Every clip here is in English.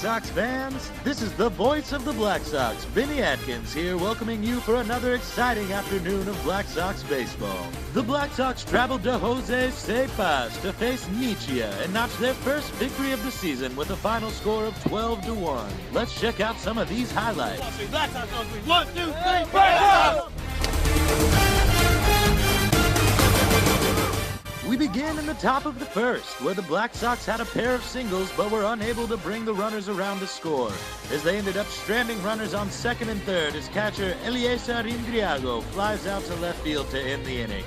Sox fans, this is the voice of the Black Sox, Benny Atkins here, welcoming you for another exciting afternoon of Black Sox baseball. The Black Sox traveled to Jose Cepas to face Nichia and notched their first victory of the season with a final score of 12-1. Let's check out some of these highlights. Black Sox on three. 1, 2, 3, Black Sox! We begin in the top of the first, where the Black Sox had a pair of singles but were unable to bring the runners around to score, as they ended up stranding runners on second and third as catcher Eliezer Indriago flies out to left field to end the inning.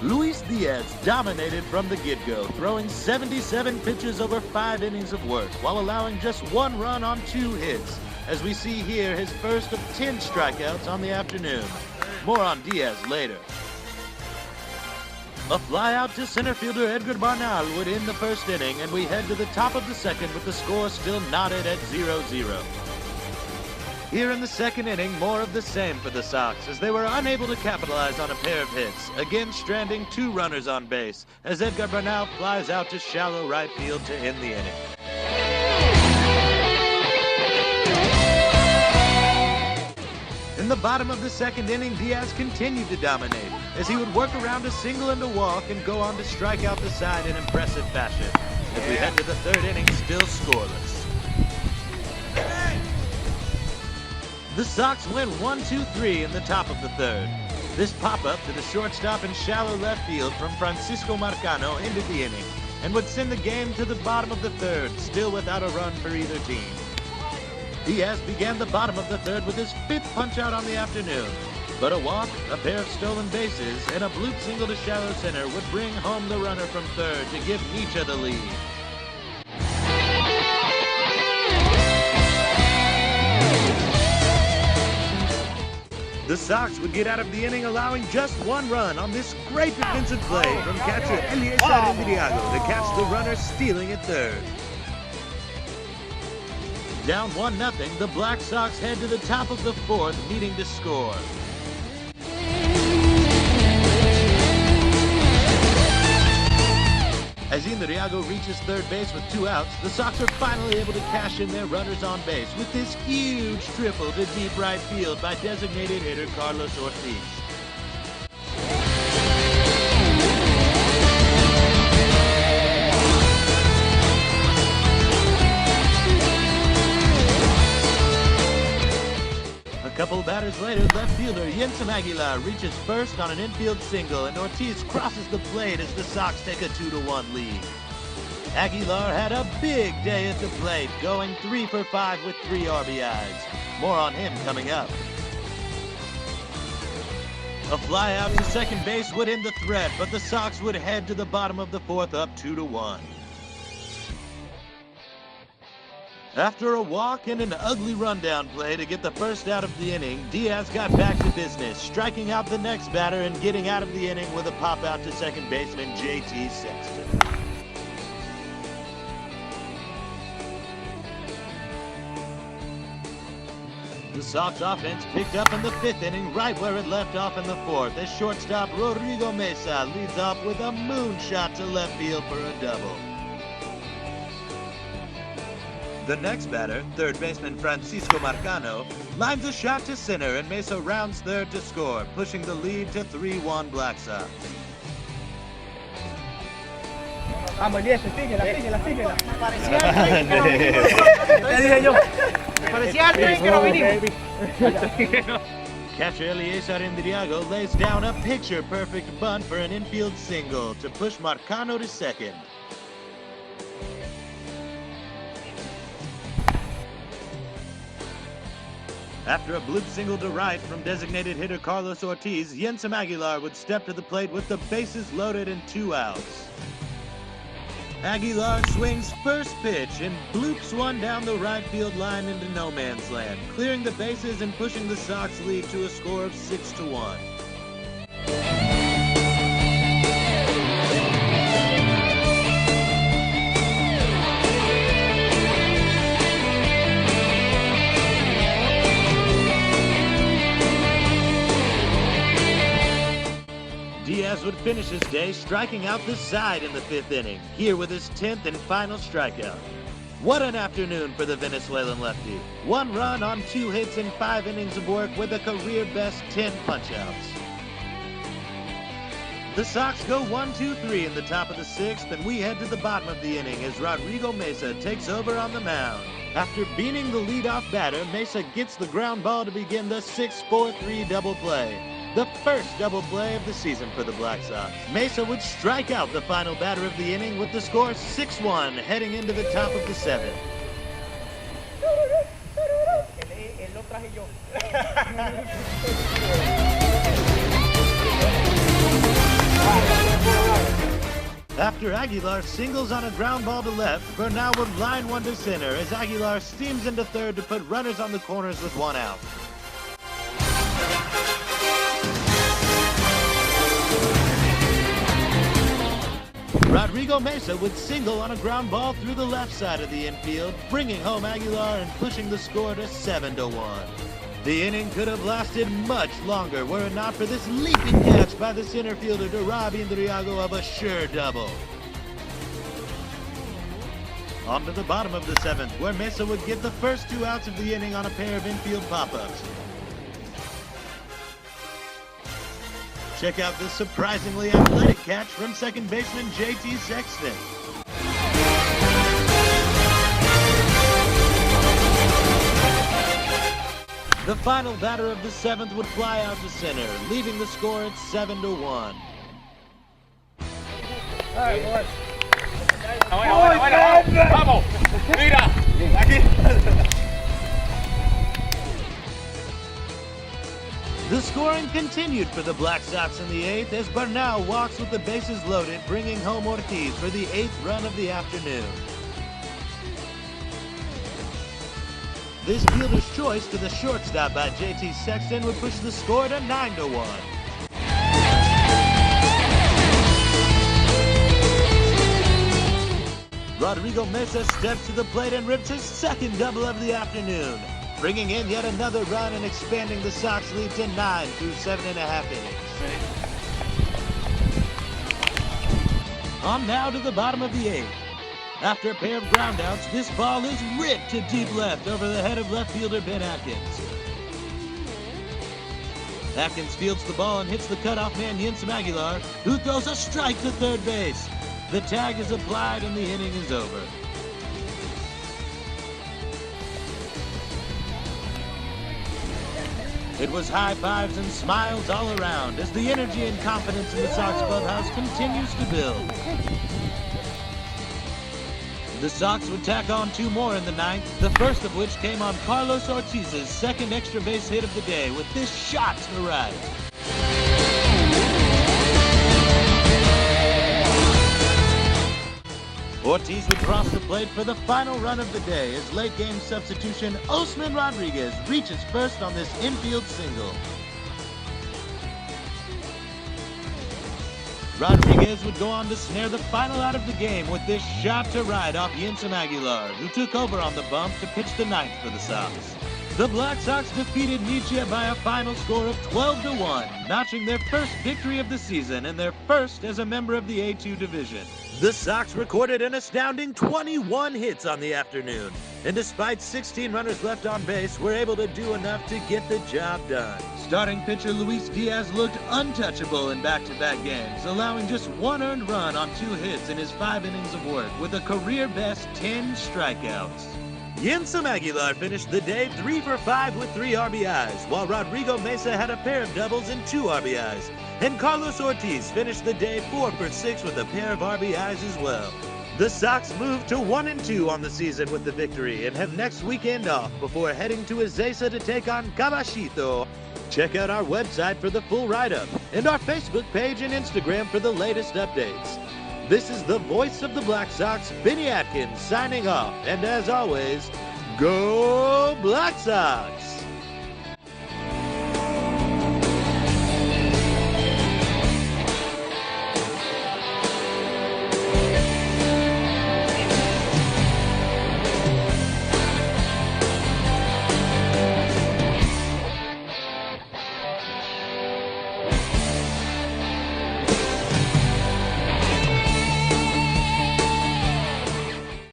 Luis Diaz dominated from the get-go, throwing 77 pitches over 5 innings of work, while allowing just 1 run on 2 hits, as we see here his first of 10 strikeouts on the afternoon. More on Diaz later. A fly out to center fielder Edgar Bernal would end the first inning, and we head to the top of the second with the score still knotted at 0-0. Here in the second inning, more of the same for the Sox, as they were unable to capitalize on a pair of hits, again stranding 2 runners on base, as Edgar Bernal flies out to shallow right field to end the inning. In the bottom of the second inning, Diaz continued to dominate, as he would work around a single and a walk and go on to strike out the side in impressive fashion, as we head to the third inning still scoreless. The Sox win 1-2-3 in the top of the third. This pop-up to the shortstop in shallow left field from Francisco Marcano ended the inning, and would send the game to the bottom of the third, still without a run for either team. Diaz began the bottom of the third with his 5th punch-out on the afternoon, but a walk, a pair of stolen bases, and a bloop single to shallow center would bring home the runner from third to give Nichia the lead. The Sox would get out of the inning allowing just 1 run on this great defensive play from catcher Eliezer Indriago to catch the runner stealing at third. Down 1-0, the Black Sox head to the top of the fourth, needing to score. As Indriago reaches third base with 2 outs, the Sox are finally able to cash in their runners on base with this huge triple to deep right field by designated hitter Carlos Ortiz. A couple batters later, left fielder Yenson Aguilar reaches first on an infield single, and Ortiz crosses the plate as the Sox take a 2-1 lead. Aguilar had a big day at the plate, going 3 for 5 with 3 RBIs. More on him coming up. A fly out to second base would end the threat, but the Sox would head to the bottom of the fourth up 2-1. After a walk and an ugly rundown play to get the first out of the inning, Diaz got back to business, striking out the next batter and getting out of the inning with a pop out to second baseman J.T. Sexton. The Sox offense picked up in the 5th inning right where it left off in the 4th, as shortstop Rodrigo Mesa leads off with a moonshot to left field for a double. The next batter, third baseman Francisco Marcano, lines a shot to center and Mesa rounds third to score, pushing the lead to 3-1 Black Sox. Vamos, Elías, síguela. Parecía al tren que no vinimos. Catcher Eliezer Indriago lays down a picture-perfect bunt for an infield single to push Marcano to second. After a bloop single to right from designated hitter Carlos Ortiz, Yenson Aguilar would step to the plate with the bases loaded and 2 outs. Aguilar swings first pitch and bloops one down the right field line into no man's land, clearing the bases and pushing the Sox lead to a score of 6-1. Diaz would finish his day striking out the side in the 5th inning, here with his 10th and final strikeout. What an afternoon for the Venezuelan lefty. 1 run on 2 hits in 5 innings of work with a career-best 10 punch-outs. The Sox go 1-2-3 in the top of the 6th, and we head to the bottom of the inning as Rodrigo Mesa takes over on the mound. After beating the leadoff batter, Mesa gets the ground ball to begin the 6-4-3 double play. The first double play of the season for the Black Sox. Mesa would strike out the final batter of the inning with the score 6-1 heading into the top of the 7th. After Aguilar singles on a ground ball to left, Bernal would line one to center as Aguilar steams into third to put runners on the corners with 1 out. Rodrigo Mesa would single on a ground ball through the left side of the infield, bringing home Aguilar and pushing the score to 7-1. The inning could have lasted much longer were it not for this leaping catch by the center fielder to rob Indriago of a sure double. On to the bottom of the 7th, where Mesa would get the first 2 outs of the inning on a pair of infield pop-ups. Check out this surprisingly athletic catch from second baseman JT Sexton. The final batter of the 7th would fly out to center, leaving the score at 7-1. All right, boys. Vamos. Mira. Aquí. The scoring continued for the Black Sox in the 8th as Bernal walks with the bases loaded, bringing home Ortiz for the 8th run of the afternoon. This fielder's choice to the shortstop by JT Sexton would push the score to 9-1. Rodrigo Mesa steps to the plate and rips his 2nd double of the afternoon, bringing in yet another run and expanding the Sox lead to 9 through 7.5 innings. On now to the bottom of the 8th. After a pair of groundouts, this ball is ripped to deep left over the head of left fielder Ben Atkins. Atkins fields the ball and hits the cutoff man Yinsam Aguilar, who throws a strike to third base. The tag is applied and the inning is over. It was high fives and smiles all around as the energy and confidence in the Sox clubhouse continues to build. The Sox would tack on 2 more in the 9th, the first of which came on Carlos Ortiz's 2nd extra base hit of the day with this shot to the right. Ortiz would cross the plate for the final run of the day as late-game substitution Osman Rodriguez reaches first on this infield single. Rodriguez would go on to snare the final out of the game with this shot to right off Yinsam Aguilar, who took over on the bump to pitch the 9th for the Sox. The Black Sox defeated Nichia by a final score of 12-1, notching their first victory of the season and their first as a member of the A2 division. The Sox recorded an astounding 21 hits on the afternoon, and despite 16 runners left on base, were able to do enough to get the job done. Starting pitcher Luis Diaz looked untouchable in back-to-back games, allowing just 1 earned run on 2 hits in his 5 innings of work, with a career-best 10 strikeouts. Yinsam Aguilar finished the day 3 for 5 with 3 RBIs, while Rodrigo Mesa had a pair of doubles and 2 RBIs. And Carlos Ortiz finished the day 4 for 6 with a pair of RBIs as well. The Sox moved to 1-2 on the season with the victory and have next weekend off before heading to Ezeiza to take on Caballito. Check out our website for the full write-up and our Facebook page and Instagram for the latest updates. This is the voice of the Black Sox, Benny Atkins, signing off. And as always, go Black Sox!